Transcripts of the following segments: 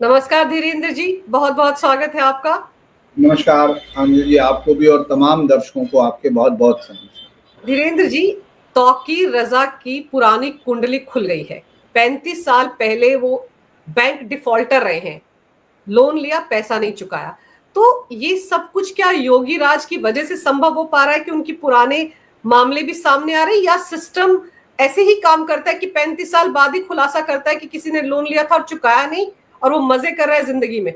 नमस्कार धीरेन्द्र जी, बहुत बहुत स्वागत है आपका। नमस्कार आनंद जी, आपको भी और तमाम दर्शकों को आपके बहुत बहुत नमस्कार। धीरेन्द्र जी, तौकीर रजा की पुरानी कुंडली खुल गई है। 35 साल पहले वो बैंक डिफॉल्टर रहे हैं, लोन लिया, पैसा नहीं चुकाया। तो ये सब कुछ क्या योगी राज की वजह से संभव हो पा रहा है कि उनकी पुराने मामले भी सामने आ रहे हैं, या सिस्टम ऐसे ही काम करता है कि 35 साल बाद ही खुलासा करता है कि किसी ने लोन लिया था और चुकाया नहीं, और वो मजे कर रहा है जिंदगी में?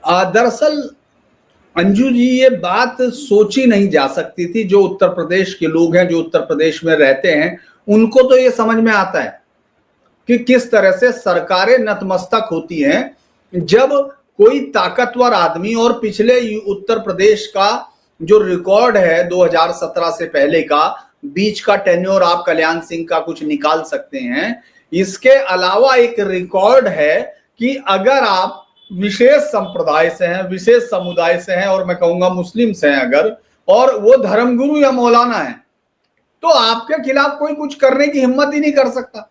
दरअसल अंजू जी, ये बात सोची नहीं जा सकती थी। जो उत्तर प्रदेश के लोग हैं, जो उत्तर प्रदेश में रहते हैं, उनको तो ये समझ में आता है कि किस तरह से सरकारें नतमस्तक होती हैं जब कोई ताकतवर आदमी, और पिछले उत्तर प्रदेश का जो रिकॉर्ड है 2017 से पहले का, बीच का टेन्योर आप कल्याण सिंह का कुछ निकाल सकते हैं। इसके अलावा एक रिकॉर्ड है कि अगर आप विशेष संप्रदाय से हैं, विशेष समुदाय से हैं, और मैं कहूंगा मुस्लिम से हैं अगर, और वो धर्मगुरु या मौलाना है, तो आपके खिलाफ कोई कुछ करने की हिम्मत ही नहीं कर सकता।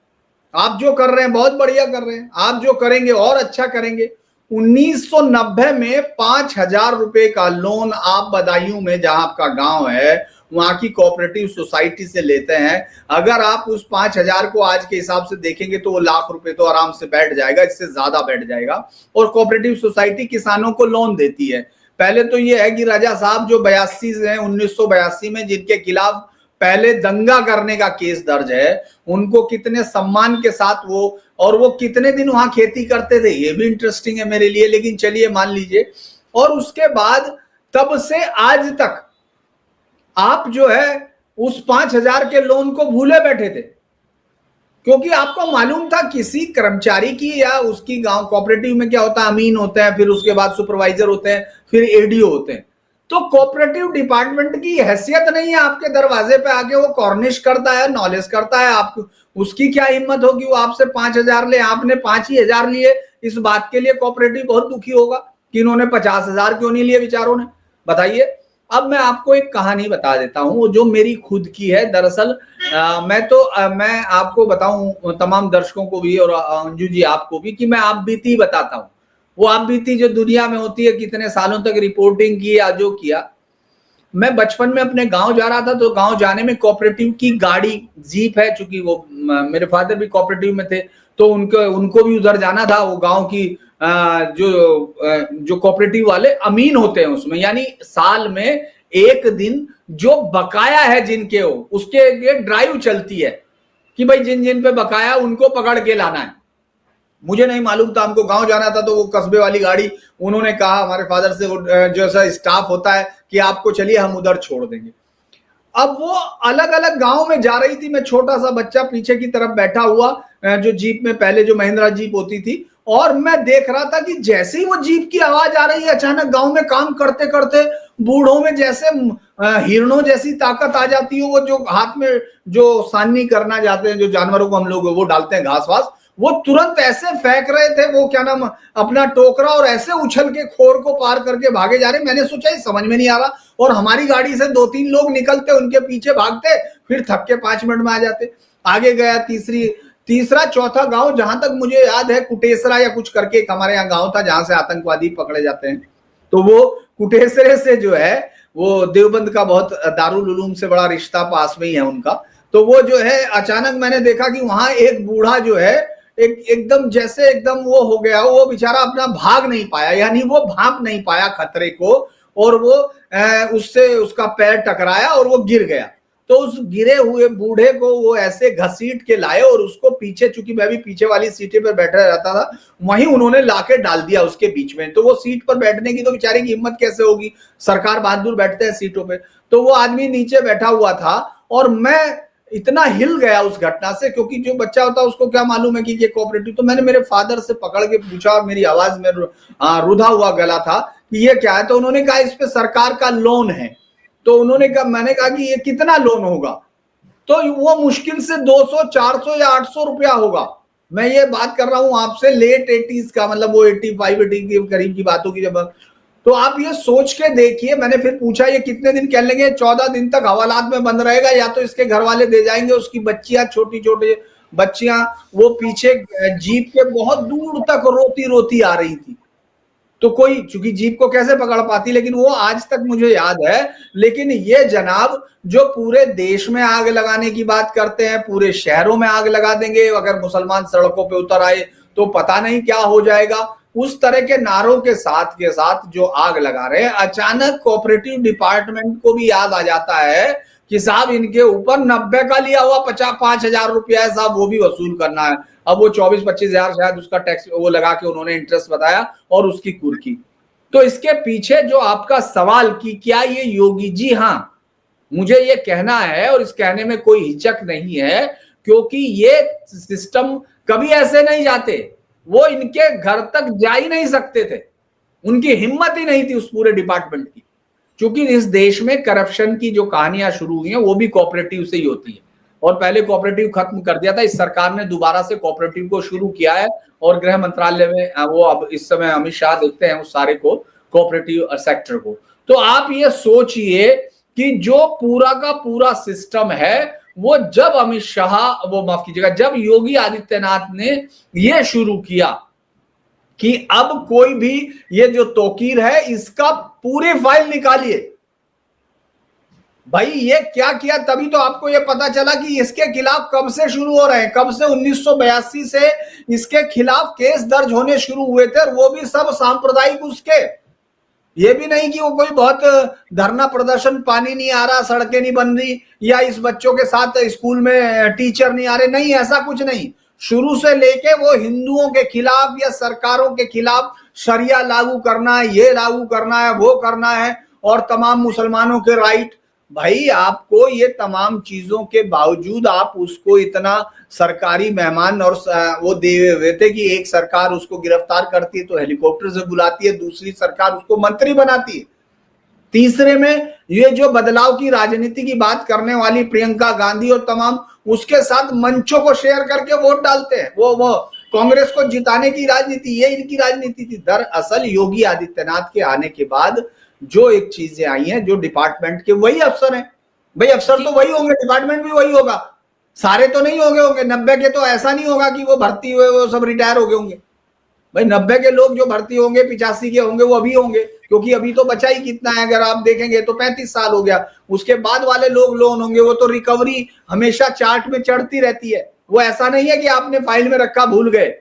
आप जो कर रहे हैं बहुत बढ़िया कर रहे हैं, आप जो करेंगे और अच्छा करेंगे। 1990 में 5,000 रुपए का लोन आप बदायूं में, जहां आपका गांव है, वहां की कोऑपरेटिव सोसाइटी से लेते हैं। अगर आप उस 5,000 को आज के हिसाब से देखेंगे तो वो लाख रुपए तो आराम से बैठ जाएगा, इससे ज्यादा बैठ जाएगा। और कोऑपरेटिव सोसाइटी किसानों को लोन देती है। पहले तो ये है कि राजा साहब जो 82 हैं, 1982 में जिनके खिलाफ पहले दंगा करने का केस दर्ज है, उनको कितने सम्मान के साथ वो कितने दिन वहां खेती करते थे, ये भी इंटरेस्टिंग है मेरे लिए, लेकिन चलिए मान लीजिए। और उसके बाद तब से आज तक आप जो है उस 5,000 के लोन को भूले बैठे थे, क्योंकि आपको मालूम था किसी कर्मचारी की, या उसकी गांव कोऑपरेटिव में क्या होता है, अमीन होते हैं, फिर उसके बाद सुपरवाइजर होते हैं, फिर एडीओ होते हैं। तो कोऑपरेटिव डिपार्टमेंट की हैसियत नहीं है आपके दरवाजे पे आके वो कॉर्निश करता है, नॉलेज करता है। आप उसकी क्या हिम्मत होगी वो आपसे 5,000 ले, आपने 5,000 ही लिए। इस बात के लिए कोऑपरेटिव बहुत दुखी होगा कि इन्होंने 50,000 क्यों नहीं लिए बेचारों ने, बताइए। अब मैं आपको एक कहानी बता देता हूं जो मेरी खुद की है। दरअसल मैं आपको बताऊं, तमाम दर्शकों को भी और अंजू जी आपको भी, कि मैं आप बीती बताता हूं। वो आप बीती जो दुनिया में होती है, कितने सालों तक रिपोर्टिंग की या जो किया। मैं बचपन में अपने गांव जा रहा था, तो गांव जाने में कोऑपरेटिव की गाड़ी, जीप है, चूंकि वो मेरे फादर भी कोऑपरेटिव में थे, तो उनको भी उधर जाना था। वो गांव की जो कोऑपरेटिव वाले अमीन होते हैं उसमें, यानी साल में एक दिन जो बकाया है जिनके, उसके लिए ड्राइव चलती है कि भाई जिन जिन पे बकाया उनको पकड़ के लाना है। मुझे नहीं मालूम था, हमको गांव जाना था, तो वो कस्बे वाली गाड़ी, उन्होंने कहा हमारे फादर से, जो ऐसा स्टाफ होता है कि आपको चलिए हम उधर छोड़ देंगे। अब वो अलग अलग गांव में जा रही थी, मैं छोटा सा बच्चा पीछे की तरफ बैठा हुआ, जो जीप में, पहले जो महिंद्रा जीप होती थी, और मैं देख रहा था कि जैसे ही वो जीप की आवाज आ रही है, अचानक गांव में काम करते करते बूढ़ों में जैसे हिरणों जैसी ताकत आ जाती है। वो जो हाथ में जो साननी करना जाते हैं, जो जानवरों को हम लोग वो डालते हैं घास वास, वो तुरंत ऐसे फेंक रहे थे, वो क्या नाम, अपना टोकरा, और ऐसे उछल के खोर को पार करके भागे जा रहे। मैंने सोचा ये समझ में नहीं आ रहा, और हमारी गाड़ी से 2-3 लोग निकलते, उनके पीछे भागते, फिर थक के 5 मिनट में आ जाते। आगे गया, तीसरा चौथा गांव, जहां तक मुझे याद है कुटेसरा या कुछ करके एक हमारे यहाँ गांव था जहां से आतंकवादी पकड़े जाते हैं। तो वो कुटेसरे से जो है, वो देवबंद का बहुत दारुल उलूम से बड़ा रिश्ता पास में ही है उनका। तो वो जो है, अचानक मैंने देखा कि वहां एक बूढ़ा जो है, एकदम जैसे एकदम वो हो गया, वो बेचारा अपना भाग नहीं पाया, यानी वो भाप नहीं पाया खतरे को, और वो उससे उसका पैर टकराया और वो गिर गया। तो उस गिरे हुए बूढ़े को वो ऐसे घसीट के लाए, और उसको पीछे, चूंकि मैं भी पीछे वाली सीटें पर बैठा रहता था, वहीं उन्होंने लाके डाल दिया उसके बीच में। तो वो सीट पर बैठने की तो बेचारे की हिम्मत कैसे होगी, सरकार बहादुर बैठते हैं सीटों पे। तो वो आदमी नीचे बैठा हुआ था, और मैं इतना हिल गया उस घटना से, क्योंकि जो बच्चा होता है उसको क्या मालूम है कि ये कोऑपरेटिव। तो मैंने मेरे फादर से पकड़ के पूछा, और मेरी आवाज में रुधा हुआ गला था कि ये क्या है। तो उन्होंने कहा इस पे सरकार का लोन है। तो मैंने कहा कि ये कितना लोन होगा, तो वो मुश्किल से 200, 400 या 800 रुपया होगा। मैं ये बात कर रहा हूं आपसे लेट 80s का, मतलब वो 85, 80 के करीब की बातों की जब। तो आप ये सोच के देखिए। मैंने फिर पूछा ये कितने दिन कह लेंगे, 14 दिन तक हवालात में बंद रहेगा, या तो इसके घर वाले दे जाएंगे, उसकी बच्चियां छोटी छोटी बच्चियां वो पीछे जीप के बहुत दूर तक रोती रोती आ रही थी। तो कोई, चूंकि जीप को कैसे पकड़ पाती, लेकिन वो आज तक मुझे याद है। लेकिन ये जनाब जो पूरे देश में आग लगाने की बात करते हैं, पूरे शहरों में आग लगा देंगे, अगर मुसलमान सड़कों पे उतर आए तो पता नहीं क्या हो जाएगा, उस तरह के नारों के साथ जो आग लगा रहे हैं, अचानक कोऑपरेटिव डिपार्टमेंट को भी याद आ जाता है कि साहब इनके ऊपर 90 का लिया हुआ 5,000 रुपया है साहब, वो भी वसूल करना है। अब वो 24-25 हजार शायद उसका टैक्स वो लगा के उन्होंने इंटरेस्ट बताया और उसकी कुर्की। तो इसके पीछे जो आपका सवाल कि क्या ये योगी जी, हाँ मुझे ये कहना है और इस कहने में कोई हिचक नहीं है, क्योंकि ये सिस्टम कभी ऐसे नहीं जाते, वो इनके घर तक जा ही नहीं सकते थे, उनकी हिम्मत ही नहीं थी उस पूरे डिपार्टमेंट की। क्योंकि इस देश में करप्शन की जो कहानियां शुरू हुई हैं वो भी कोऑपरेटिव से ही होती है, और पहले कोऑपरेटिव खत्म कर दिया था, इस सरकार ने दोबारा से कोऑपरेटिव को शुरू किया है, और गृह मंत्रालय में वो अब इस समय अमित शाह देखते हैं उस सारे को, कोऑपरेटिव सेक्टर को। तो आप ये सोचिए कि जो पूरा का पूरा सिस्टम है वो जब अमित शाह, वो माफ कीजिएगा, जब योगी आदित्यनाथ ने ये शुरू किया कि अब कोई भी ये जो तौकीर है इसका पूरी फाइल निकालिए, भाई ये क्या किया, तभी तो आपको ये पता चला कि इसके खिलाफ कब से शुरू हो रहे हैं, कब से 1982 से इसके खिलाफ केस दर्ज होने शुरू हुए थे, और वो भी सब सांप्रदायिक उसके। ये भी नहीं कि वो कोई बहुत धरना प्रदर्शन, पानी नहीं आ रहा, सड़कें नहीं बन रही, या इस बच्चों के साथ स्कूल में टीचर नहीं आ रहे, नहीं ऐसा कुछ नहीं। शुरू से लेके वो हिंदुओं के खिलाफ या सरकारों के खिलाफ शरिया लागू करना है, ये लागू करना है, वो करना है, और तमाम मुसलमानों के राइट। भाई आपको ये तमाम चीजों के बावजूद आप उसको इतना सरकारी मेहमान और वो दे हुए थे कि एक सरकार उसको गिरफ्तार करती है तो हेलीकॉप्टर से बुलाती है, दूसरी सरकार उसको मंत्री बनाती है, तीसरे में ये जो बदलाव की राजनीति की बात करने वाली प्रियंका गांधी और तमाम उसके साथ मंचों को शेयर करके वोट डालते हैं, वो कांग्रेस को जिताने की राजनीति, ये इनकी राजनीति थी। दरअसल योगी आदित्यनाथ के आने के बाद जो एक चीजें आई हैं, जो डिपार्टमेंट के वही अफसर हैं, भाई अफसर तो वही होंगे, डिपार्टमेंट भी वही होगा, सारे तो नहीं होंगे 90 के, तो ऐसा नहीं होगा कि वो भर्ती हुए वो सब रिटायर हो गए होंगे। भाई 90 के लोग जो भर्ती होंगे 85 के होंगे वो अभी होंगे, क्योंकि अभी तो बचा ही कितना है, अगर आप देखेंगे तो 35 साल हो गया। उसके बाद वाले लोग लोन होंगे, वो तो रिकवरी हमेशा चार्ट में चढ़ती रहती है, वो ऐसा नहीं है कि आपने फाइल में रखा भूल गए,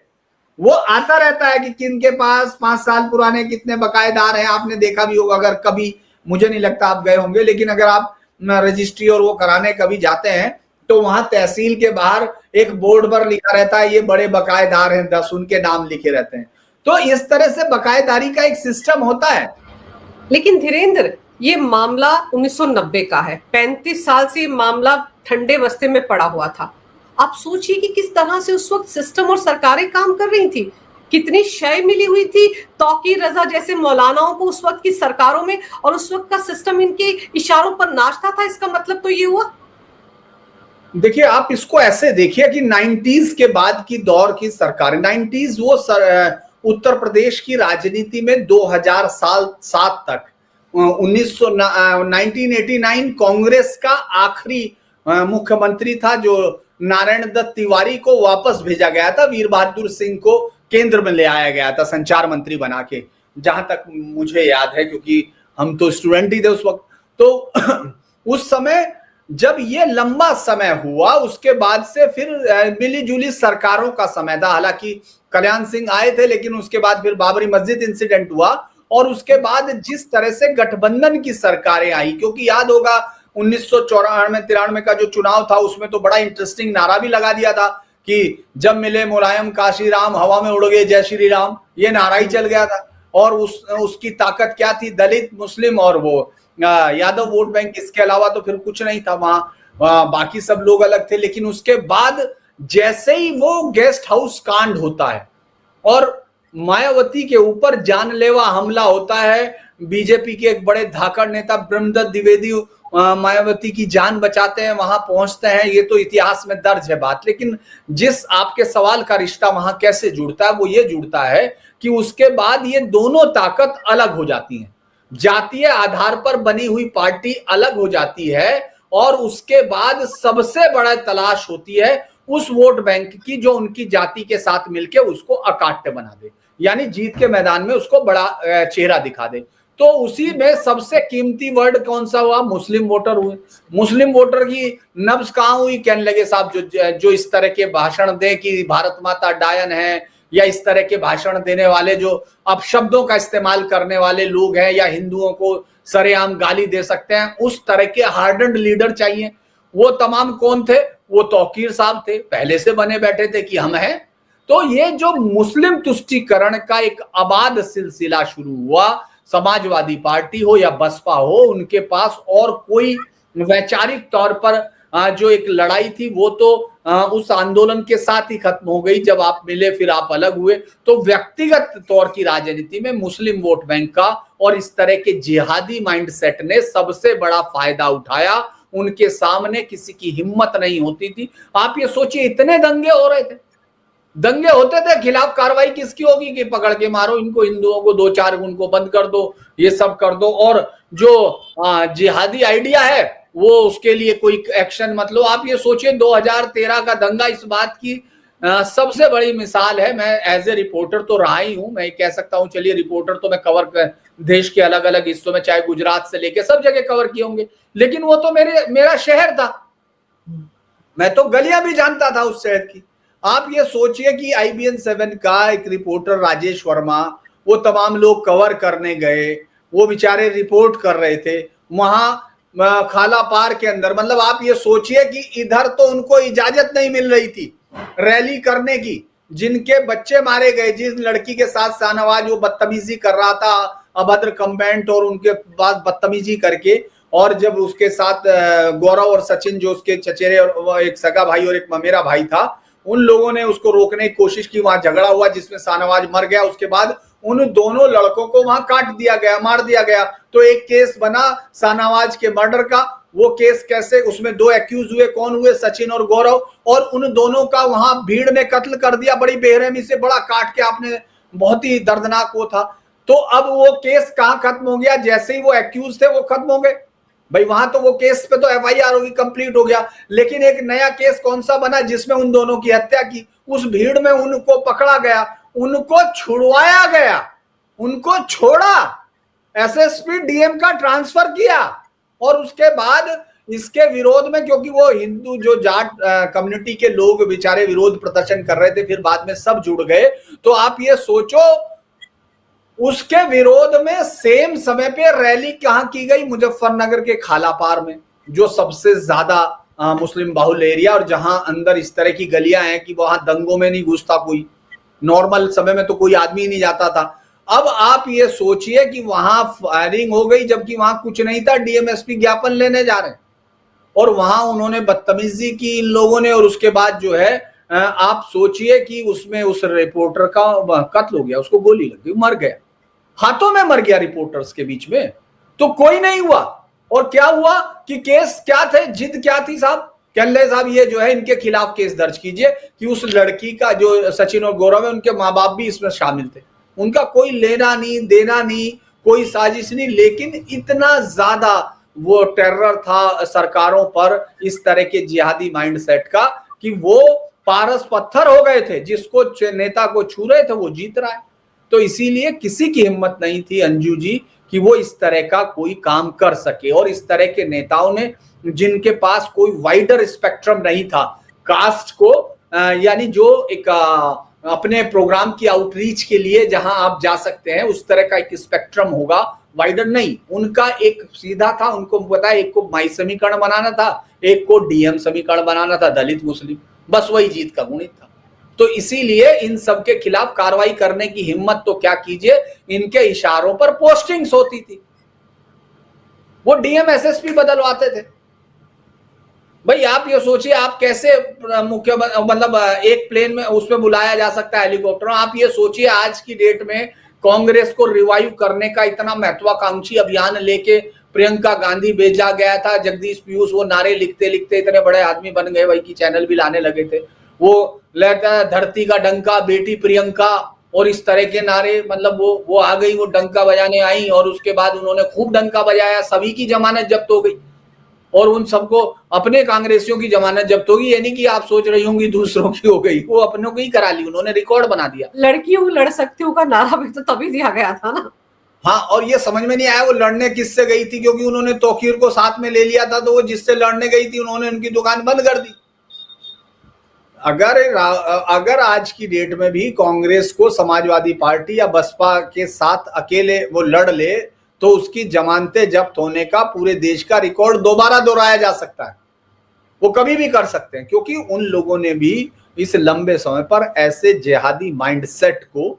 वो आता रहता है कि किन के पास 5 साल पुराने कितने बकायेदार हैं। आपने देखा भी होगा, अगर कभी, मुझे नहीं लगता आप गए होंगे, लेकिन अगर आप रजिस्ट्री और वो कराने कभी जाते हैं तो वहां तहसील के बाहर एक बोर्ड पर लिखा रहता है ये बड़े बकायेदार हैं 10, उनके नाम लिखे रहते हैं। तो इस तरह से बकायेदारी का एक सिस्टम होता है। लेकिन धीरेन्द्र, ये मामला 1990 का है, 35 साल से मामला ठंडे बस्ते में पड़ा हुआ था। आप सोचिए कि किस तरह से उस वक्त सिस्टम और सरकारें काम कर रही थी, कितनी शय मिली हुई थी तौकीर रजा जैसे मौलानाओं को उस वक्त की सरकारों में, और उस वक्त का सिस्टम इनके इशारों पर नाचता था। इसका मतलब तो ये हुआ, देखिए आप इसको ऐसे देखिए कि 90s के बाद की दौर की सरकारें, 90s वो उत्तर प्रदेश की राजनीति में 2007 तक 1989 कांग्रेस का आखिरी मुख्यमंत्री था जो नारायण दत्त तिवारी को वापस भेजा गया था, वीर बहादुर सिंह को केंद्र में ले आया गया था संचार मंत्री बना के, जहां तक मुझे याद है, क्योंकि हम तो स्टूडेंट ही थे उस वक्त। तो उस समय जब ये लंबा समय हुआ, उसके बाद से फिर मिली जुली सरकारों का समय था। हालांकि कल्याण सिंह आए थे, लेकिन उसके बाद फिर बाबरी मस्जिद इंसिडेंट हुआ, और उसके बाद जिस तरह से गठबंधन की सरकारें आई, क्योंकि याद होगा 1994-93 का जो चुनाव था उसमें तो बड़ा इंटरेस्टिंग नारा भी लगा दिया था कि जब मिले मुलायम काशीराम हवा में उड़ गए जय श्री राम, ये नारा ही चल गया था। और उसकी ताकत क्या थी, दलित, मुस्लिम और वो यादव वोट बैंक, इसके अलावा तो फिर कुछ नहीं था वहां, बाकी सब लोग अलग थे। लेकिन उसके बाद जैसे ही वो गेस्ट हाउस कांड होता है और मायावती के ऊपर जानलेवा हमला होता है, बीजेपी के एक बड़े धाकड़ नेता ब्रह्मदत्त द्विवेदी मायावती की जान बचाते हैं, वहां पहुंचते हैं, ये तो इतिहास में दर्ज है बात। लेकिन जिस आपके सवाल का रिश्ता वहां कैसे जुड़ता है, वो ये जुड़ता है कि उसके बाद ये दोनों ताकत अलग हो जाती हैं, जातीय आधार पर बनी हुई पार्टी अलग हो जाती है, और उसके बाद सबसे बड़ा तलाश होती है उस वोट बैंक की जो उनकी जाति के साथ मिलके उसको अकाट्य बना दे, यानी जीत के मैदान में उसको बड़ा चेहरा दिखा दे। तो उसी में सबसे कीमती वर्ड कौन सा हुआ? मुस्लिम वोटर हुए। मुस्लिम वोटर की नब्ज कहां हुई? कहने लगे साहब जो इस तरह के भाषण दे कि भारत माता डायन है, या इस तरह के भाषण देने वाले जो अपशब्दों का इस्तेमाल करने वाले लोग हैं, या हिंदुओं को सरेआम गाली दे सकते हैं, उस तरह के हार्डन्ड लीडर चाहिए। वो तमाम कौन थे? वो तौकीर साहब थे, पहले से बने बैठे थे कि हम हैं। तो ये जो मुस्लिम तुष्टीकरण का एक आबाद सिलसिला शुरू हुआ, समाजवादी पार्टी हो या बसपा हो, उनके पास और कोई वैचारिक तौर पर जो एक लड़ाई थी वो तो उस आंदोलन के साथ ही खत्म हो गई जब आप मिले, फिर आप अलग हुए। तो व्यक्तिगत तौर की राजनीति में मुस्लिम वोट बैंक का और इस तरह के जिहादी माइंडसेट ने सबसे बड़ा फायदा उठाया। उनके सामने किसी की हिम्मत नहीं होती थी। आप ये सोचिए, इतने दंगे हो रहे थे, दंगे होते थे, खिलाफ कार्रवाई किसकी होगी कि पकड़ के मारो इनको, हिंदुओं को 2-4 उनको बंद कर दो, ये सब कर दो। और जो जिहादी आइडिया है वो उसके लिए कोई एक्शन मत लो। आप ये सोचिए 2013 का दंगा इस बात की सबसे बड़ी मिसाल है। मैं एज ए रिपोर्टर तो रहा ही हूं, मैं कह सकता हूं चलिए रिपोर्टर तो मैं कवर कर देश के अलग अलग हिस्सों में, चाहे गुजरात से लेके सब जगह कवर किए होंगे, लेकिन वो तो मेरा शहर था, मैं तो गलियां भी जानता था उस शहर की। आप ये सोचिए कि IBN 7 का एक रिपोर्टर राजेश वर्मा, वो तमाम लोग कवर करने गए, वो बेचारे रिपोर्ट कर रहे थे वहां खाला पार के अंदर। मतलब आप ये सोचिए कि इधर तो उनको इजाजत नहीं मिल रही थी रैली करने की, जिनके बच्चे मारे गए, जिस लड़की के साथ शाहनवाज वो बदतमीजी कर रहा था, अभद्र कमेंट और उनके बाद बदतमीजी करके, और जब उसके साथ गौरव और सचिन जो उसके चचेरे और एक सगा भाई और एक ममेरा भाई था, उन लोगों ने उसको रोकने की कोशिश की, वहां झगड़ा हुआ जिसमें शाहनवाज मर गया। उसके बाद उन दोनों लड़कों को वहां काट दिया गया, मार दिया गया। तो एक केस बना शाहनवाज के मर्डर का। वो केस कैसे, उसमें 2 एक्यूज हुए, कौन हुए? सचिन और गौरव, और उन दोनों का वहां भीड़ में कत्ल कर दिया बड़ी बेरहमी से, बड़ा काट के आपने, बहुत ही दर्दनाक वो था। तो अब वो केस कहां खत्म हो गया? जैसे ही वो एक्यूज थे वो खत्म हो गए भाई, वहां तो वो केस पे तो FIR होगी, कंप्लीट हो गया। लेकिन एक नया केस कौन सा बना जिसमें उन दोनों की हत्या की? उस भीड़ में उनको पकड़ा गया, उनको छुड़वाया गया, उनको छोड़ा, SSP DM का ट्रांसफर किया, और उसके बाद इसके विरोध में, क्योंकि वो हिंदू जो जाट कम्युनिटी के लोग बेचारे विरोध प्रदर्शन कर रहे थे, फिर बाद में सब जुड़ गए। तो आप ये सोचो, उसके विरोध में सेम समय पे रैली कहां की गई? मुजफ्फरनगर के खालापार में, जो सबसे ज्यादा मुस्लिम बाहुल एरिया, और जहां अंदर इस तरह की गलियां हैं कि वहां दंगों में नहीं घुसता कोई, नॉर्मल समय में तो कोई आदमी नहीं जाता था। अब आप ये सोचिए कि वहां फायरिंग हो गई, जबकि वहां कुछ नहीं था, DMSP ज्ञापन लेने जा रहे हैं, और वहां उन्होंने बदतमीजी की इन लोगों ने। और उसके बाद जो है आप सोचिए कि उसमें उस रिपोर्टर का कत्ल हो गया, उसको गोली लग गई, मर गया, हाथों में मर गया रिपोर्टर्स के बीच में। तो कोई नहीं हुआ। और क्या हुआ कि केस क्या थे, जिद क्या थी साहब? कहले साहब ये जो है इनके खिलाफ केस दर्ज कीजिए कि उस लड़की का जो सचिन और गौरव है, उनके माँ बाप भी इसमें शामिल थे, उनका कोई लेना नहीं देना नहीं, कोई साजिश नहीं। लेकिन इतना ज्यादा वो टेरर था सरकारों पर इस तरह के जिहादी माइंडसेट का कि वो पारस पत्थर हो गए थे, जिसको नेता को छू रहे थे वो जीत रहा है। तो इसीलिए किसी की हिम्मत नहीं थी अंजू जी कि वो इस तरह का कोई काम कर सके। और इस तरह के नेताओं ने, जिनके पास कोई वाइडर स्पेक्ट्रम नहीं था कास्ट को, यानी जो एक अपने प्रोग्राम की आउटरीच के लिए जहां आप जा सकते हैं, उस तरह का एक स्पेक्ट्रम होगा, वाइडर नहीं। उनका एक सीधा था, उनको पता है एक को माई समीकरण बनाना था, एक को DM समीकरण बनाना था, दलित मुस्लिम, बस वही जीत का गणित था। तो इसीलिए इन सब के खिलाफ कार्रवाई करने की हिम्मत तो क्या कीजिए, इनके इशारों पर पोस्टिंग्स होती थी, वो DM SSP बदलवाते थे। भाई आप ये सोचिए, आप कैसे मुख्य मतलब एक प्लेन में उसमें बुलाया जा सकता है, हेलीकॉप्टर। आप ये सोचिए आज की डेट में कांग्रेस को रिवाइव करने का इतना महत्वाकांक्षी अभियान लेके प्रियंका गांधी भेजा गया था, जगदीश पीयूष वो नारे लिखते लिखते इतने बड़े आदमी बन गए भाई कि चैनल भी लाने लगे थे। वो लेता धरती का डंका बेटी प्रियंका और इस तरह के नारे, मतलब वो आ गई, वो डंका बजाने आई, और उसके बाद उन्होंने खूब डंका बजाया, सभी की जमानत जब्त हो गई। और उन सबको अपने कांग्रेसियों की जमानत जब्त होगी। ये नहीं कि आप सोच रही होंगी दूसरों की हो गई, वो अपनों की ही करा ली, उन्होंने रिकॉर्ड बना दिया। लड़की हूं लड़ सकती हूँ का नारा भी तो तभी दिया गया था ना। हाँ, और ये समझ में नहीं आया वो लड़ने किससे गई थी, क्योंकि उन्होंने तौकीर को साथ में ले लिया था, तो वो जिससे लड़ने गई थी उन्होंने उनकी दुकान बंद कर दी। अगर आज की डेट में भी कांग्रेस को समाजवादी पार्टी या बसपा के साथ अकेले वो लड़ ले तो उसकी जमानतें जब्त होने का पूरे देश का रिकॉर्ड दोबारा दोहराया जा सकता है। वो कभी भी कर सकते हैं, क्योंकि उन लोगों ने भी इस लंबे समय पर ऐसे जिहादी माइंडसेट को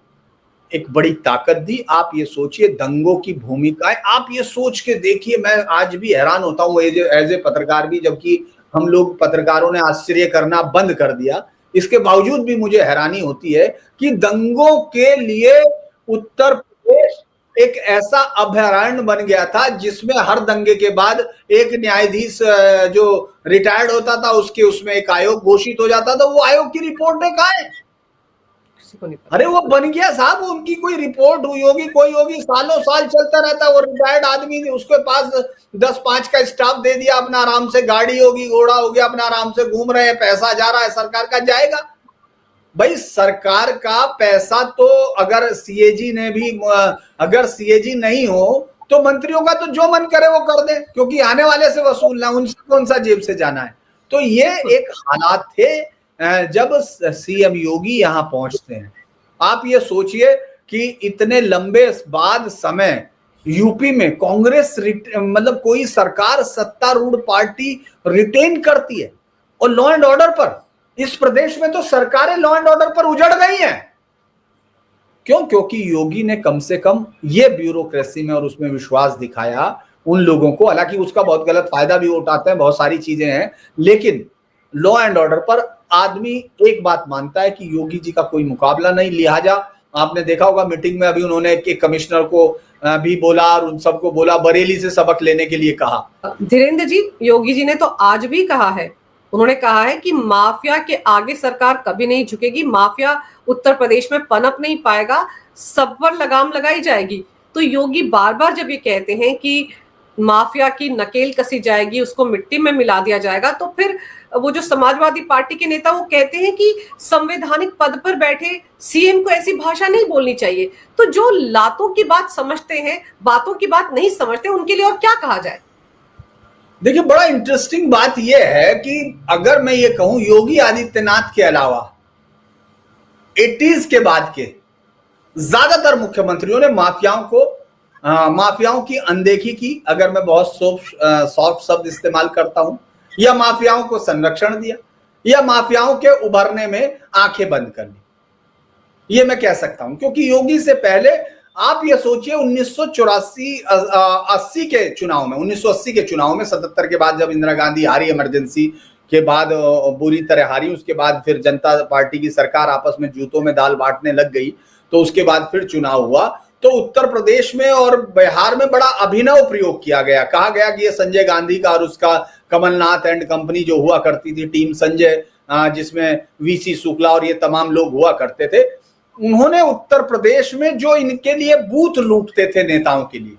एक बड़ी ताकत दी। आप ये सोचिए दंगों की भूमिकाएं, आप ये सोच के देखिए, मैं आज भी हैरान होता हूं एज ए पत्रकार भी, जबकि हम लोग पत्रकारों ने आश्चर्य करना बंद कर दिया, इसके बावजूद भी मुझे हैरानी होती है कि दंगों के लिए उत्तर प्रदेश एक ऐसा अभयारण्य बन गया था जिसमें हर दंगे के बाद एक न्यायाधीश जो रिटायर्ड होता था उसके उसमें एक आयोग घोषित हो जाता था। वो आयोग की रिपोर्ट कहाँ है? अरे वो बन गया साहब, उनकी कोई रिपोर्ट हुई होगी, कोई होगी, सालों साल चलता रहता है। वो रिटायर्ड आदमी, उसके पास 10-5 का स्टाफ दे दिया, अपना आराम से गाड़ी होगी, घोड़ा हो गया, अपना आराम से घूम रहे हैं, पैसा जा रहा है, सरकार का जाएगा। भाई सरकार का पैसा तो अगर सीएजी ने भी, अगर सीएजी नहीं हो तो मंत्रियों का तो जो मन करे वो कर दे, क्योंकि आने वाले से वसूलना, उनसे कौन सा जेब से जाना है। तो ये एक हालात थे जब सीएम योगी यहां पहुंचते हैं। आप ये सोचिए कि इतने लंबे बाद समय यूपी में कांग्रेस मतलब कोई सरकार सत्तारूढ़ पार्टी रिटेन करती है, और लॉ एंड ऑर्डर पर, इस प्रदेश में तो सरकारें लॉ एंड ऑर्डर पर उजड़ गई हैं। क्यों? क्योंकि योगी ने कम से कम ये ब्यूरोक्रेसी में और उसमें विश्वास दिखाया उन लोगों को। हालांकि उसका बहुत गलत फायदा भी उठाते हैं, बहुत सारी चीजें हैं, लेकिन लॉ एंड ऑर्डर पर आदमी एक बात मानता है कि योगी जी का कोई मुकाबला नहीं। लिहाजा आपने देखा होगा मीटिंग में अभी उन्होंने एक कमिश्नर को भी बोला और उन सबको बोला, बरेली से सबक लेने के लिए कहा। धीरेन्द्र जी, योगी जी ने तो आज भी कहा है, उन्होंने कहा है कि माफिया के आगे सरकार कभी नहीं झुकेगी, माफिया उत्तर प्रदेश में पनप नहीं पाएगा, सब पर लगाम लगाई जाएगी। तो योगी बार बार जब ये कहते हैं कि माफिया की नकेल कसी जाएगी, उसको मिट्टी में मिला दिया जाएगा, तो फिर वो जो समाजवादी पार्टी के नेता वो कहते हैं कि संवैधानिक पद पर बैठे सीएम को ऐसी भाषा नहीं बोलनी चाहिए। तो जो लातों की बात समझते हैं, बातों की बात नहीं समझते, उनके लिए और क्या कहा जाए? देखिए, बड़ा इंटरेस्टिंग बात यह है कि अगर मैं ये कहूं, योगी आदित्यनाथ के अलावा 80s के बाद के ज्यादातर मुख्यमंत्रियों ने माफियाओं की अनदेखी की, अगर मैं बहुत सॉफ्ट शब्द इस्तेमाल करता हूं, या माफियाओं को संरक्षण दिया, या माफियाओं के उभरने में आंखें बंद कर ली, ये मैं कह सकता हूं। क्योंकि योगी से पहले आप ये सोचिए 1980 के चुनाव में, 77 के बाद जब इंदिरा गांधी हारी, इमरजेंसी के बाद बुरी तरह हारी, उसके बाद फिर जनता पार्टी की सरकार आपस में जूतों में दाल बांटने लग गई, तो उसके बाद फिर चुनाव हुआ। तो उत्तर प्रदेश में और बिहार में बड़ा अभिनव प्रयोग किया गया। कहा गया कि ये संजय गांधी का और उसका कमलनाथ एंड कंपनी जो हुआ करती थी, टीम संजय, जिसमें वीसी शुक्ला और ये तमाम लोग हुआ करते थे, उन्होंने उत्तर प्रदेश में जो इनके लिए बूथ लूटते थे, नेताओं के लिए,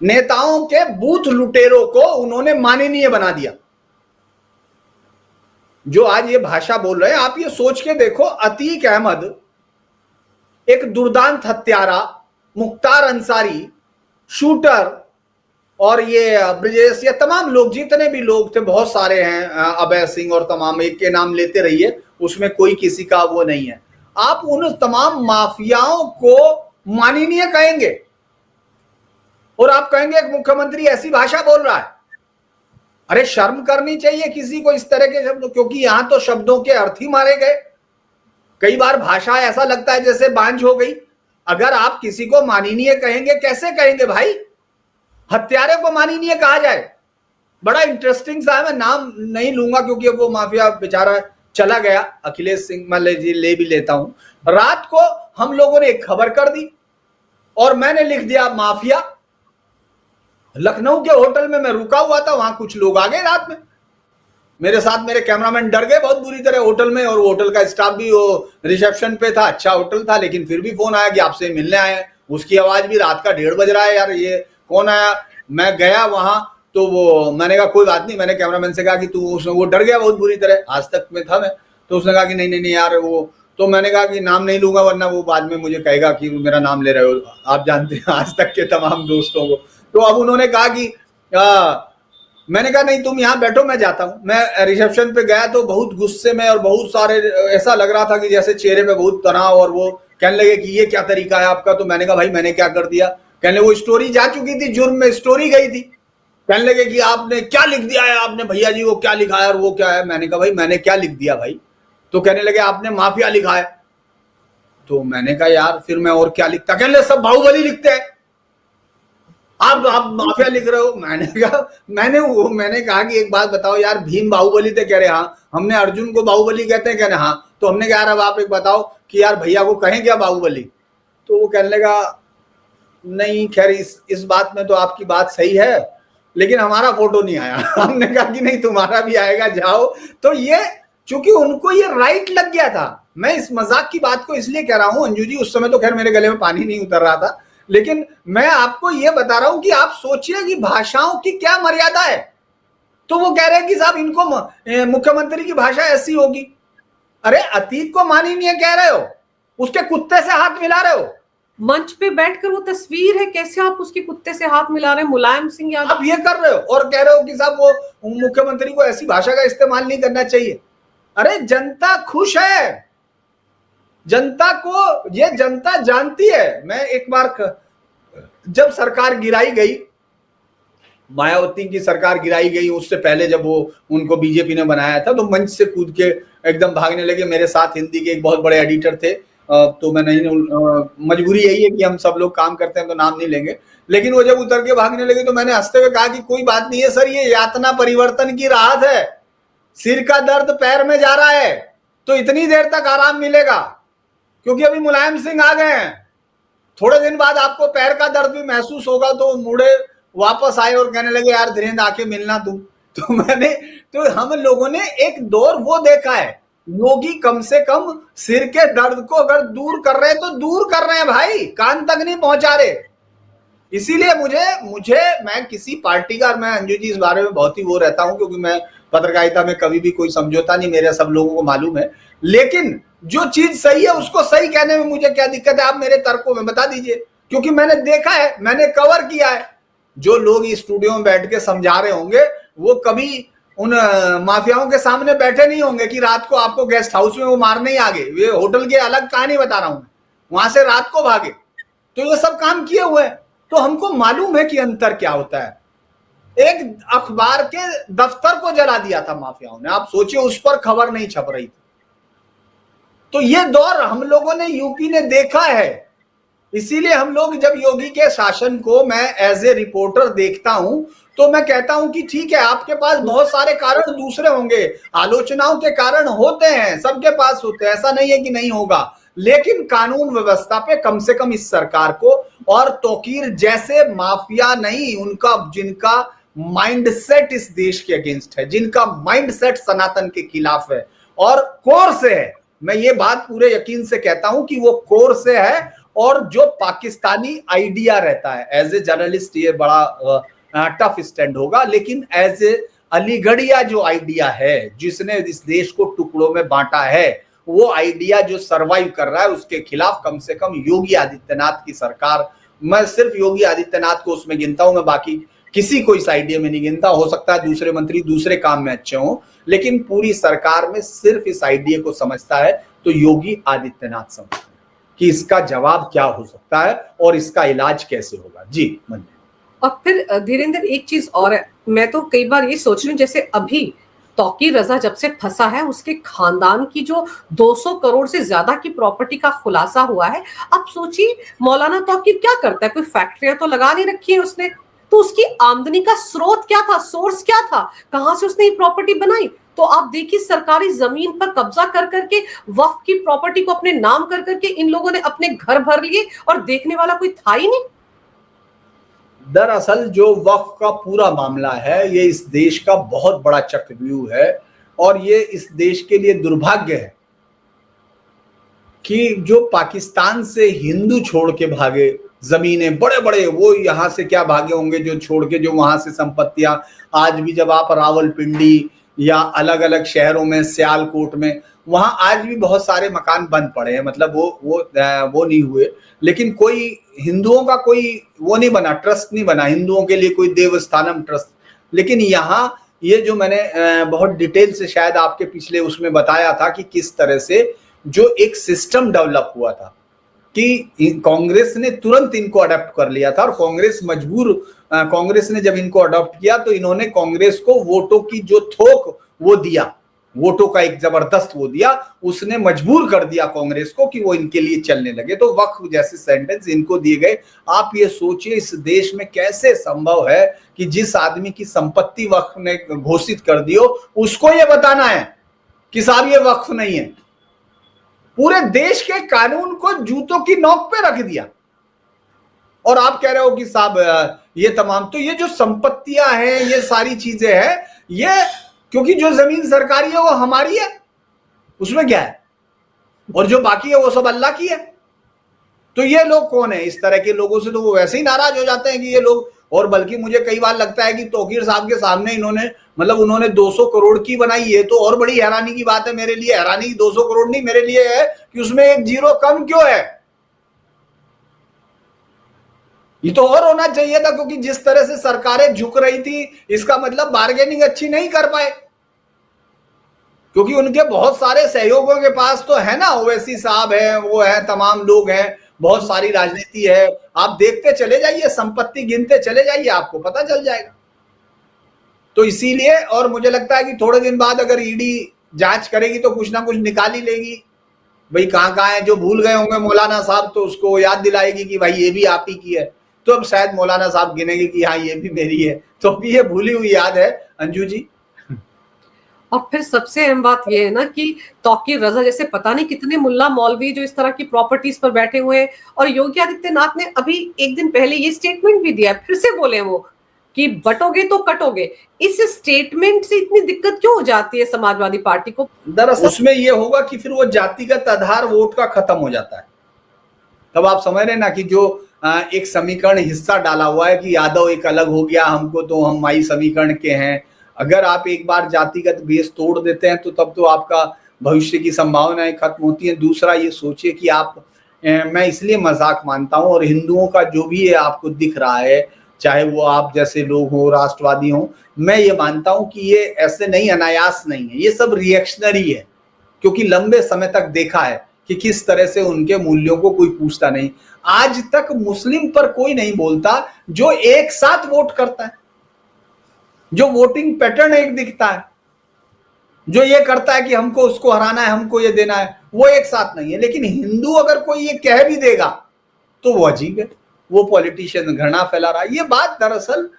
नेताओं के बूथ लुटेरों को उन्होंने माननीय बना दिया। जो आज ये भाषा बोल रहे हैं, आप ये सोच के देखो, अतीक अहमद एक दुर्दांत हत्यारा, मुख्तार अंसारी शूटर, और ये ब्रजेश, ये तमाम लोग, जितने भी लोग थे, बहुत सारे हैं, अभय सिंह और तमाम, एक के नाम लेते रहिए, उसमें कोई किसी का वो नहीं है। आप उन तमाम माफियाओं को माननीय कहेंगे और आप कहेंगे एक मुख्यमंत्री ऐसी भाषा बोल रहा है? अरे शर्म करनी चाहिए किसी को इस तरह के शब्द, क्योंकि यहां तो शब्दों के अर्थ ही मारे गए। कई बार भाषा ऐसा लगता है जैसे बांझ हो गई। अगर आप किसी को माननीय कहेंगे, कैसे कहेंगे भाई? हत्यारे को माननीय कहा जाए? बड़ा इंटरेस्टिंग सा है। मैं नाम नहीं लूंगा क्योंकि वो माफिया बेचारा चला गया, अखिलेश सिंह, मैं ले भी लेता हूं। रात को हम लोगों ने एक खबर कर दी और मैंने लिख दिया माफिया। लखनऊ के होटल में मैं रुका हुआ था, वहां कुछ लोग आ गए रात में, मेरे साथ मेरे कैमरामैन डर गए बहुत बुरी तरह होटल में, और होटल का स्टाफ भी वो रिसेप्शन पे था, अच्छा होटल था, लेकिन फिर भी फोन आया कि आपसे मिलने आए हैं। उसकी आवाज भी रात का 1:30 बज रहा है, यार ये कौन आया? मैं गया वहां तो वो मैंने कहा कोई बात नहीं, मैंने कैमरामैन से कहा कि तू, उसने, वो डर गया बहुत बुरी तरह, आज तक में था मैं, तो उसने कहा कि नहीं नहीं नहीं यार वो, तो मैंने कहा कि नाम नहीं लूंगा वरना वो बाद में मुझे कहेगा कि मेरा नाम ले रहे हो, आप जानते हैं आज तक के तमाम दोस्तों को। तो अब उन्होंने कहा कि मैंने कहा नहीं तुम यहाँ बैठो मैं जाता हूँ। मैं रिसेप्शन पे गया तो बहुत गुस्से में और बहुत सारे, ऐसा लग रहा था कि जैसे चेहरे पे बहुत तनाव, और वो कहने लगे कि ये क्या तरीका है आपका। तो मैंने कहा भाई मैंने क्या कर दिया। कहने वो स्टोरी जा चुकी थी, जुर्म में स्टोरी गई थी। कहने लगे कि आपने क्या लिख दिया है, आपने भैया जी वो क्या लिखा है और वो क्या है। मैंने कहा भाई मैंने क्या लिख दिया भाई। तो कहने लगे आपने माफिया लिखा है। तो मैंने कहा यार फिर मैं और क्या लिखता। कहने लगे सब बाहुबली लिखते हैं, आप माफिया लिख रहे हो। मैंने कहा कि एक बात बताओ यार, भीम बाहुबली थे। कह रहे हाँ। हमने अर्जुन को बाहुबली कहते हैं। कहने हाँ। तो हमने कहा यार अब आप एक बताओ कि यार भैया को कहें क्या बाहुबली। तो वो कहने लगा नहीं खैर इस बात में तो आपकी बात सही है, लेकिन हमारा फोटो नहीं आया। हमने कहा कि नहीं तुम्हारा भी आएगा, जाओ। तो ये चूंकि उनको ये राइट लग गया था। मैं इस मजाक की बात को इसलिए कह रहा हूं अंजू जी, उस समय तो खैर मेरे गले में पानी नहीं उतर रहा था, लेकिन मैं आपको ये बता रहा हूं कि आप सोचिए कि भाषाओं की क्या मर्यादा है। तो वो कह रहे हैं कि साहब इनको मुख्यमंत्री की भाषा ऐसी होगी। अरे अतीत को मान ही नहीं कह रहे हो, उसके कुत्ते से हाथ मिला रहे हो। मंच पे बैठकर वो तस्वीर है, कैसे आप उसके कुत्ते से हाथ मिला रहे हैं। मुलायम सिंह यादव आप ये कर रहे हो और कह रहे हो कि साहब वो मुख्यमंत्री को ऐसी भाषा का इस्तेमाल नहीं करना चाहिए। अरे जनता खुश है, जनता को ये जनता जानती है। मैं एक बार जब सरकार गिराई गई, मायावती की सरकार गिराई गई, उससे पहले जब वो उनको बीजेपी ने बनाया था, तो मंच से कूद के एकदम भागने लगे। मेरे साथ हिंदी के एक बहुत बड़े एडिटर थे, तो मैं नहीं, मजबूरी यही है कि हम सब लोग काम करते हैं तो नाम नहीं लेंगे, लेकिन वो जब उतर के भागने लगे तो मैंने हंसते हुए कहा कि कोई बात नहीं है सर, ये यातना परिवर्तन की राहत है। सिर का दर्द पैर में जा रहा है तो इतनी देर तक आराम मिलेगा, क्योंकि अभी मुलायम सिंह आ गए हैं। थोड़े दिन बाद आपको पैर का दर्द भी महसूस होगा, तो मुड़े वापस आए और कहने लगे यार धीरेन्द्र आके मिलना तुम। तो हम लोगों ने एक दौर वो देखा है, योगी कम से कम सिर के दर्द को अगर दूर कर रहे हैं तो दूर कर रहे हैं भाई, कान तक नहीं पहुंचा रहे। इसीलिए मुझे मैं किसी पार्टी का, मैं अंजू जी इस बारे में बहुत ही वो रहता हूं, क्योंकि मैं पत्रकारिता में कभी भी कोई समझौता नहीं, मेरे सब लोगों को मालूम है। लेकिन जो चीज सही है उसको सही कहने में मुझे क्या दिक्कत है, आप मेरे तर्कों में बता दीजिए, क्योंकि मैंने देखा है, मैंने कवर किया है। जो लोग इस स्टूडियो में बैठ के समझा रहे होंगे वो कभी उन माफियाओं के सामने बैठे नहीं होंगे कि रात को आपको गेस्ट हाउस में वो मारने ही आगे, ये होटल की अलग कहानी बता रहा हूं, वहां से रात को भागे। तो ये सब काम किए हुए हैं, तो हमको मालूम है कि अंतर क्या होता है। एक अखबार के दफ्तर को जला दिया था माफियाओं ने, आप सोचिए, उस पर खबर नहीं छप रही थी। तो ये दौर हम लोगों ने, यूपी ने देखा है। इसीलिए हम लोग जब योगी के शासन को मैं एज ए रिपोर्टर देखता हूं तो मैं कहता हूं कि ठीक है, आपके पास बहुत सारे कारण दूसरे होंगे, आलोचनाओं के कारण होते हैं, सबके पास होते हैं, ऐसा नहीं है कि नहीं होगा, लेकिन कानून व्यवस्था पे कम से कम इस सरकार को, और तौकीर जैसे माफिया नहीं, उनका जिनका माइंडसेट इस देश के अगेंस्ट है, जिनका माइंडसेट सनातन के खिलाफ है और कोर से है, मैं ये बात पूरे यकीन से कहता हूं कि वो कोर से है। और जो पाकिस्तानी आइडिया रहता है, एज ए जर्नलिस्ट ये बड़ा टफ स्टैंड होगा, लेकिन एज ए अलीगढ़िया जो आइडिया है, जिसने इस देश को टुकड़ों में बांटा है, वो आइडिया जो सरवाइव कर रहा है, उसके खिलाफ कम से कम योगी आदित्यनाथ की सरकार, मैं सिर्फ योगी आदित्यनाथ को उसमें गिनता हूं, मैं बाकी किसी को इस आइडिया में नहीं गिनता। हो सकता है दूसरे मंत्री दूसरे काम में अच्छे हों, लेकिन पूरी सरकार में सिर्फ इस आइडिया को समझता है तो योगी आदित्यनाथ समझता है कि इसका जवाब क्या हो सकता है और इसका इलाज कैसे होगा। जी मन। और फिर धीरेन्द्र एक चीज और है, मैं तो कई बार ये सोच रही हूँ, जैसे अभी तौकीर रजा जब से फंसा है, उसके खानदान की जो 200 करोड़ से ज्यादा की प्रॉपर्टी का खुलासा हुआ है। अब सोचिए मौलाना तौकीर क्या करता है, कोई फैक्ट्रियां तो लगा नहीं रखी है उसने, तो उसकी आमदनी का स्रोत क्या था, सोर्स क्या था, कहां से उसने ये प्रॉपर्टी बनाई। तो आप देखिए सरकारी जमीन पर कब्जा कर करके, वक्फ की प्रॉपर्टी को अपने नाम कर करके इन लोगों ने अपने घर भर लिए और देखने वाला कोई था ही नहीं। दरअसल जो वक्फ का पूरा मामला है, ये इस देश का बहुत बड़ा चक्रव्यूह है, और ये इस देश के लिए दुर्भाग्य है कि जो पाकिस्तान से हिंदू छोड़ के भागे जमीनें बड़े बड़े, वो यहाँ से क्या भागे होंगे जो छोड़ के, जो वहां से संपत्तियां। आज भी जब आप रावलपिंडी या अलग अलग शहरों में, सियालकोट में, वहां आज भी बहुत सारे मकान बंद पड़े हैं, मतलब वो नहीं हुए। लेकिन कोई हिंदुओं का कोई वो नहीं बना, ट्रस्ट नहीं बना हिंदुओं के लिए, कोई देवस्थानम ट्रस्ट। लेकिन यहाँ ये जो मैंने बहुत डिटेल से शायद आपके पिछले उसमें बताया था कि किस तरह से जो एक सिस्टम डेवलप हुआ था कि कांग्रेस ने तुरंत इनको अडॉप्ट कर लिया था, और कांग्रेस ने जब इनको अडॉप्ट किया तो इन्होंने कांग्रेस को वोटों की जो थोक वो दिया, वोटों का एक जबरदस्त वो दिया, उसने मजबूर कर दिया कांग्रेस को कि वो इनके लिए चलने लगे। तो वक्फ जैसे सेंटेंस इनको दिए गए। आप ये सोचिए इस देश में कैसे संभव है कि जिस आदमी की संपत्ति वक्फ ने घोषित कर दी हो, उसको ये बताना है कि साहब ये वक्फ नहीं है। पूरे देश के कानून को जूतों की नोक पे रख दिया, और आप कह रहे हो कि साहब ये तमाम, तो ये जो संपत्तियां हैं, ये सारी चीजें हैं, ये क्योंकि जो जमीन सरकारी है वो हमारी है, उसमें क्या है, और जो बाकी है वो सब अल्लाह की है। तो ये लोग कौन है? इस तरह के लोगों से तो वो वैसे ही नाराज हो जाते हैं कि ये लोग। और बल्कि मुझे कई बार लगता है कि तौकीर साहब के सामने उन्होंने 200 करोड़ की बनाई है, तो और बड़ी हैरानी की बात है मेरे लिए। हैरानी 200 करोड़ नहीं, मेरे लिए है कि उसमें एक जीरो कम क्यों है। ये तो और होना चाहिए था, क्योंकि जिस तरह से सरकारें झुक रही थी, इसका मतलब बार्गेनिंग अच्छी नहीं कर पाए, क्योंकि उनके बहुत सारे सहयोगियों के पास तो है ना, ओवैसी साहब है, वो है, तमाम लोग हैं, बहुत सारी राजनीति है। आप देखते चले जाइए, संपत्ति गिनते चले जाइए, आपको पता चल जाएगा। तो इसीलिए, और मुझे लगता है कि थोड़े दिन बाद अगर ईडी जांच करेगी तो कुछ ना कुछ निकाल ही लेगी। भाई कहां कहां है, जो भूल गए होंगे मौलाना साहब तो उसको याद दिलाएगी कि भाई ये भी आप ही की है। तो अब शायद मौलाना साहब गिनेंगे कि हाँ ये भी मेरी है। तो अभी ये भूली हुई याद है अंजू जी। और फिर सबसे अहम बात यह है ना कि तौकीर रजा जैसे पता नहीं कितने मुल्ला मौलवी जो इस तरह की प्रॉपर्टीज पर बैठे हुए हैं, और योगी आदित्यनाथ ने अभी एक दिन पहले ये स्टेटमेंट भी दिया, फिर से बोले वो कि बटोगे तो कटोगे। इस स्टेटमेंट से इतनी दिक्कत क्यों हो जाती है समाजवादी पार्टी को? दरअसल उसमें यह होगा कि फिर वो जातिगत आधार वोट का खत्म हो जाता है। तब आप समझ रहे ना कि जो एक समीकरण हिस्सा डाला हुआ है कि यादव एक अलग हो गया हमको, तो हम माई समीकरण के हैं। अगर आप एक बार जातिगत बेस तोड़ देते हैं तो तब तो आपका भविष्य की संभावनाएं खत्म होती हैं। दूसरा ये सोचिए कि आप, मैं इसलिए मजाक मानता हूं, और हिंदुओं का जो भी है आपको दिख रहा है, चाहे वो आप जैसे लोग हो, राष्ट्रवादी हो, मैं ये मानता हूं कि ये ऐसे नहीं, अनायास नहीं है, ये सब रिएक्शनरी है। क्योंकि लंबे समय तक देखा है कि किस तरह से उनके मूल्यों को कोई पूछता नहीं। आज तक मुस्लिम पर कोई नहीं बोलता जो एक साथ वोट करता है, जो वोटिंग पैटर्न एक दिखता है, जो ये करता है कि हमको उसको हराना है, हमको ये देना है, वो एक साथ नहीं है। लेकिन हिंदू अगर कोई ये कह भी देगा तो वो अजीब है, वो पॉलिटिशियन घृणा फैला रहा है। ये बात दरअसल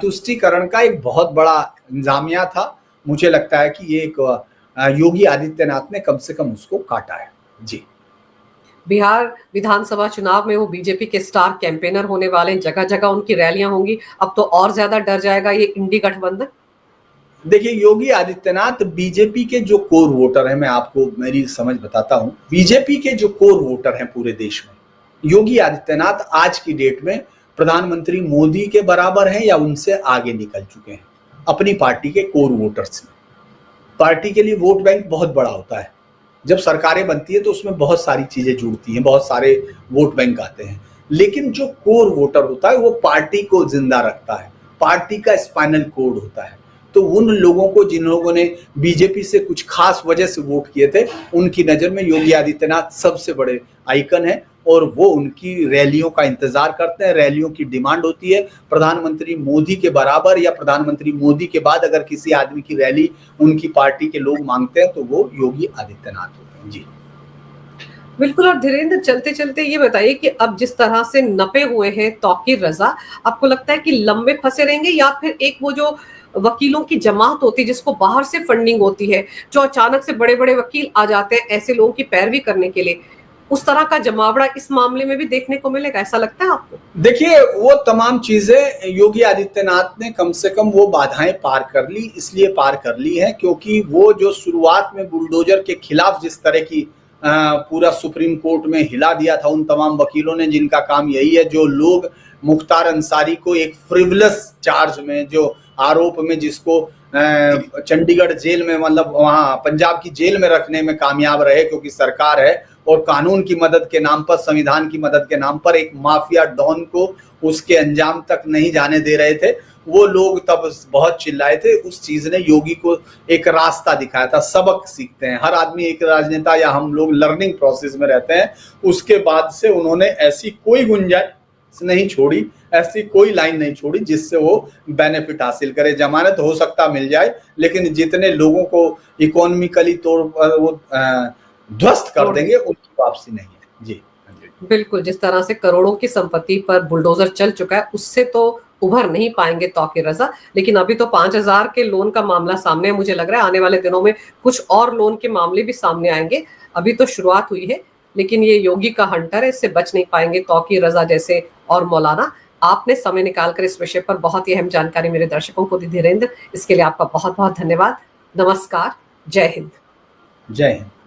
तुष्टीकरण का एक बहुत बड़ा इंजामिया था। मुझे लगता है कि ये एक योगी आदित्यनाथ ने कम से कम उसको काटा है। जी। बिहार विधानसभा चुनाव में वो बीजेपी के स्टार कैंपेनर होने वाले, जगह जगह उनकी रैलियां होंगी। अब तो और ज्यादा डर जाएगा ये इंडी गठबंधन। देखिए, योगी आदित्यनाथ बीजेपी के जो कोर वोटर हैं, मैं आपको मेरी समझ बताता हूं, बीजेपी के जो कोर वोटर हैं पूरे देश में, योगी आदित्यनाथ आज की डेट में प्रधानमंत्री मोदी के बराबर हैं या उनसे आगे निकल चुके हैं अपनी पार्टी के कोर वोटर्स में। पार्टी के लिए वोट बैंक बहुत बड़ा होता है। जब सरकारें बनती है तो उसमें बहुत सारी चीजें जुड़ती हैं, बहुत सारे वोट बैंक आते हैं, लेकिन जो कोर वोटर होता है वो पार्टी को जिंदा रखता है, पार्टी का स्पाइनल कोड होता है। तो उन लोगों को, जिन लोगों ने बीजेपी से कुछ खास वजह से वोट किए थे, उनकी नजर में योगी आदित्यनाथ सबसे बड़े आइकन है, और वो उनकी रैलियों का इंतजार करते हैं। रैलियों की डिमांड होती है प्रधानमंत्री मोदी के बराबर, या प्रधानमंत्री मोदी के बाद अगर किसी आदमी की रैली उनकी पार्टी के लोग मांगते हैं तो वो योगी आदित्यनाथ होते हैं। जी बिल्कुल। और धीरेन्द्र, चलते चलते ये बताइए कि अब जिस तरह से नपे हुए हैं तौकीर रजा, आपको लगता है कि लंबे फंसे रहेंगे, या फिर एक वो जो वकीलों की जमात होती है जिसको बाहर से फंडिंग होती है, जो अचानक से बड़े बड़े वकील आ जाते हैं ऐसे लोगों की पैरवी करने के लिए, उस तरह का जमावड़ा इस मामले में भी देखने को मिलेगा, ऐसा लगता है आपको? देखिए, वो तमाम चीजें योगी आदित्यनाथ ने कम से कम वो बाधाएं पार कर ली, इसलिए पार कर ली है क्योंकि वो जो शुरुआत में बुलडोजर के खिलाफ जिस तरह की पूरा सुप्रीम कोर्ट में हिला दिया था उन तमाम वकीलों ने जिनका काम यही है, जो लोग मुख्तार अंसारी को एक फ्रिवलस चार्ज में, जो आरोप में, जिसको चंडीगढ़ जेल में, मतलब वहां पंजाब की जेल में रखने में कामयाब रहे, क्योंकि सरकार है और कानून की मदद के नाम पर, संविधान की मदद के नाम पर एक माफिया डॉन को उसके अंजाम तक नहीं जाने दे रहे थे, वो लोग तब बहुत चिल्लाए थे। उस चीज ने योगी को एक रास्ता दिखाया था। सबक सीखते हैं हर आदमी, एक राजनेता या हम लोग लर्निंग प्रोसेस में रहते हैं। उसके बाद से उन्होंने ऐसी कोई गुंजाइश नहीं छोड़ी, ऐसी कोई लाइन नहीं छोड़ी जिससे वो बेनिफिट हासिल करे। जमानत हो सकता मिल जाए, लेकिन जितने लोगों को इकोनॉमिकली तौर पर वो ध्वस्त कर देंगे उनकी वापसी नहीं है। जी बिल्कुल, जिस तरह से करोड़ों की संपत्ति पर बुलडोजर चल चुका है, उससे तो उभर नहीं पाएंगे तौकीर रजा। लेकिन अभी तो 5,000 के लोन का मामला सामने है। मुझे लग रहा है आने वाले दिनों में कुछ और लोन के मामले भी सामने आएंगे। अभी तो शुरुआत हुई है, लेकिन ये योगी का हंटर है, इससे बच नहीं पाएंगे तौकीर रजा जैसे और मौलाना। आपने समय निकालकर इस विषय पर बहुत ही अहम जानकारी मेरे दर्शकों को दी धीरेन्द्र, इसके लिए आपका बहुत बहुत धन्यवाद। नमस्कार, जय हिंद। जय हिंद।